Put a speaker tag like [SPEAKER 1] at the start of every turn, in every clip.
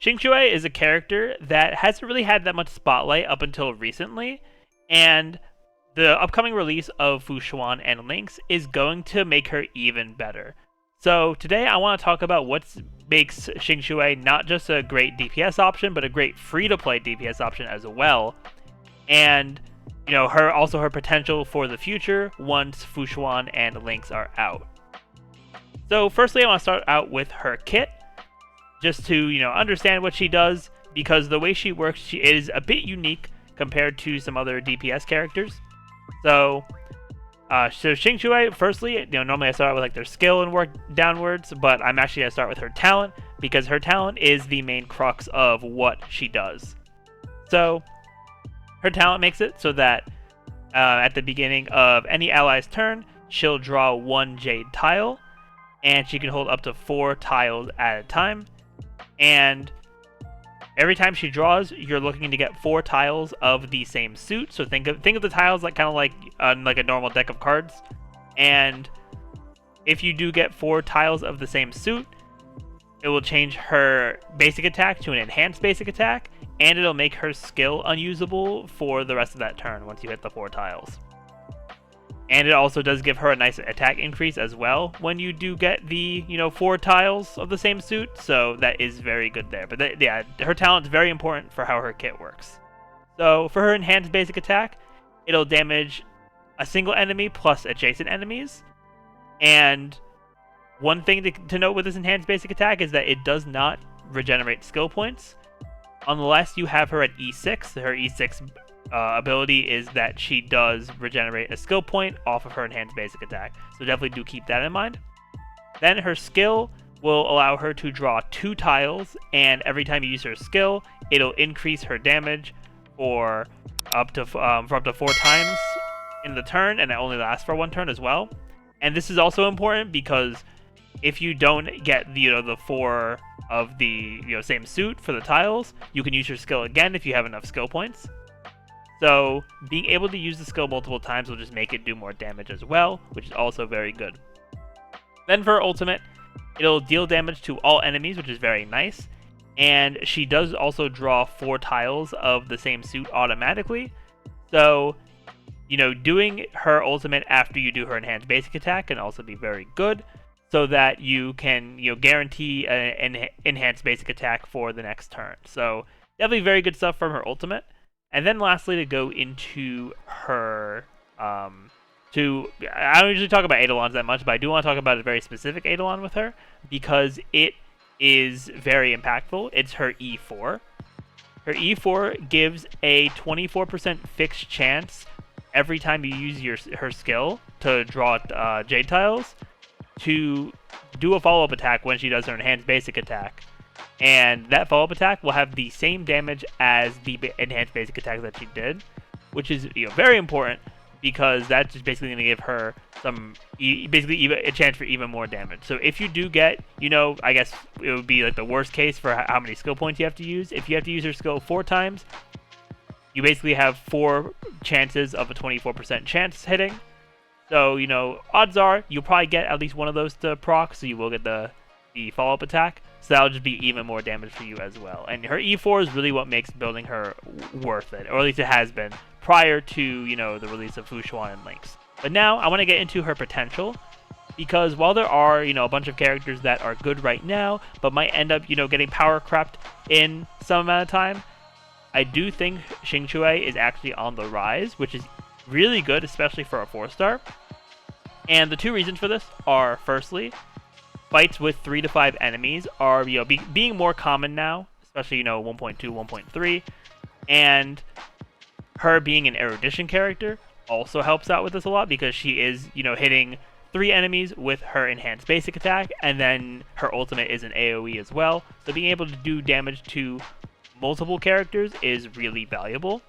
[SPEAKER 1] Qingque is a character that hasn't really had that much spotlight up until recently, and the upcoming release of Fu Xuan and Lynx is going to make her even better. So today I want to talk about what makes Qingque not just a great DPS option, but a great free-to-play DPS option as well, and her potential for the future once Fu Xuan and Lynx are out. So firstly, I want to start out with her kit, just to understand what she does, because the way she works, she is a bit unique compared to some other DPS characters. So Qingque, firstly, normally I start out with like their skill and work downwards, but I'm actually gonna start with her talent, because her talent is the main crux of what she does. So her talent makes it so that at the beginning of any ally's turn, she'll draw 1 jade tile, and she can hold up to 4 tiles at a time. And every time she draws, you're looking to get 4 tiles of the same suit. So think of the tiles like like a normal deck of cards. And if you do get 4 tiles of the same suit, it will change her basic attack to an enhanced basic attack, and it'll make her skill unusable for the rest of that turn once you hit the 4 tiles. And it also does give her a nice attack increase as well when you do get the 4 tiles of the same suit, so that is very good there. But her talent is very important for how her kit works. So for her enhanced basic attack, it'll damage a single enemy plus adjacent enemies. And one thing to note with this enhanced basic attack is that it does not regenerate skill points unless you have her at E6. Her E6 ability is that she does regenerate a skill point off of her enhanced basic attack, so definitely do keep that in mind. Then her skill will allow her to draw 2 tiles, and every time you use her skill, it'll increase her damage for up to 4 times in the turn, and it only lasts for 1 turn as well. And this is also important because if you don't get the 4 of the same suit for the tiles, you can use your skill again if you have enough skill points. So being able to use the skill multiple times will just make it do more damage as well, which is also very good. Then for her ultimate, it'll deal damage to all enemies, which is very nice. And she does also draw 4 tiles of the same suit automatically. So, doing her ultimate after you do her enhanced basic attack can also be very good, so that you can guarantee an enhanced basic attack for the next turn. So definitely very good stuff from her ultimate. And then lastly, to go into her, I don't usually talk about Eidolons that much, but I do want to talk about a very specific Eidolon with her, because it is very impactful. It's her E4. Her E4 gives a 24% fixed chance every time you use her skill to draw jade tiles to do a follow-up attack when she does her enhanced basic attack. And that follow-up attack will have the same damage as the enhanced basic attack that she did, which is very important, because that's just basically going to give her a chance for even more damage. So if you do get, I guess it would be like the worst case for how many skill points you have to use. If you have to use her skill 4 times, you basically have 4 chances of a 24% chance hitting. So, odds are you'll probably get at least one of those to proc, so you will get the follow-up attack. So that'll just be even more damage for you as well. And her E4 is really what makes building her worth it, or at least it has been prior to, the release of Fu Xuan and Lynx. But now I want to get into her potential, because while there are, a bunch of characters that are good right now, but might end up, getting power crept in some amount of time, I do think Qingque is actually on the rise, which is really good, especially for a 4-star. And the 2 reasons for this are, firstly, fights with 3 to 5 enemies are being more common now, especially 1.2, 1.3, and her being an erudition character also helps out with this a lot, because she is hitting 3 enemies with her enhanced basic attack, and then her ultimate is an AoE as well. So being able to do damage to multiple characters is really valuable.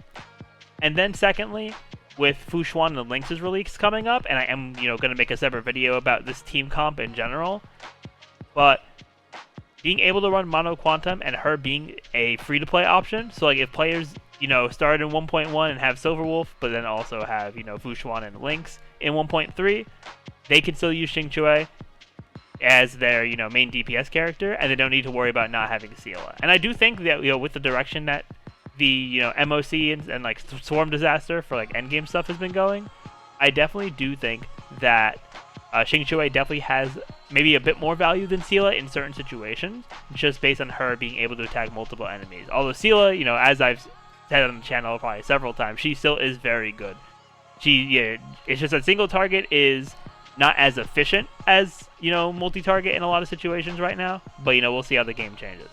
[SPEAKER 1] And then secondly, with Fu Xuan and Lynx's release coming up, and I am going to make a separate video about this team comp in general, but being able to run Mono Quantum and her being a free-to-play option, so like if players start in 1.1 and have Silverwolf, but then also have Fu Xuan and Lynx in 1.3, they can still use Qingque. as their main DPS character, and they don't need to worry about not having Seele. And I do think that with the direction that the MOC and like Swarm Disaster for like endgame stuff has been going, I definitely do think that Qingque definitely has maybe a bit more value than Seele in certain situations, just based on her being able to attack multiple enemies. Although Seele, as I've said on the channel probably several times, she still is very good. It's just that single target is not as efficient as multi-target in a lot of situations right now. But we'll see how the game changes.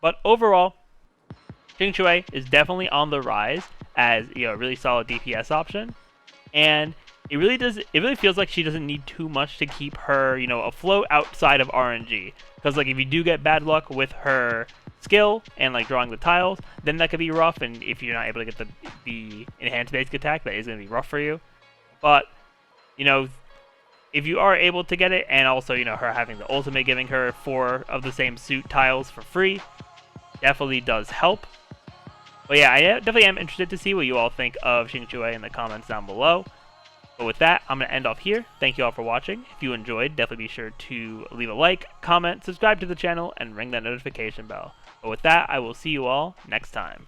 [SPEAKER 1] But overall, Qingque is definitely on the rise as a really solid DPS option, and it really feels like she doesn't need too much to keep her afloat outside of RNG. Because like if you do get bad luck with her skill and like drawing the tiles, then that could be rough. And if you're not able to get the enhanced basic attack, that is going to be rough for you. But if you are able to get it, and also her having the ultimate giving her 4 of the same suit tiles for free, definitely does help. But yeah, I definitely am interested to see what you all think of Qingque in the comments down below. But with that, I'm going to end off here. Thank you all for watching. If you enjoyed, definitely be sure to leave a like, comment, subscribe to the channel, and ring that notification bell. But with that, I will see you all next time.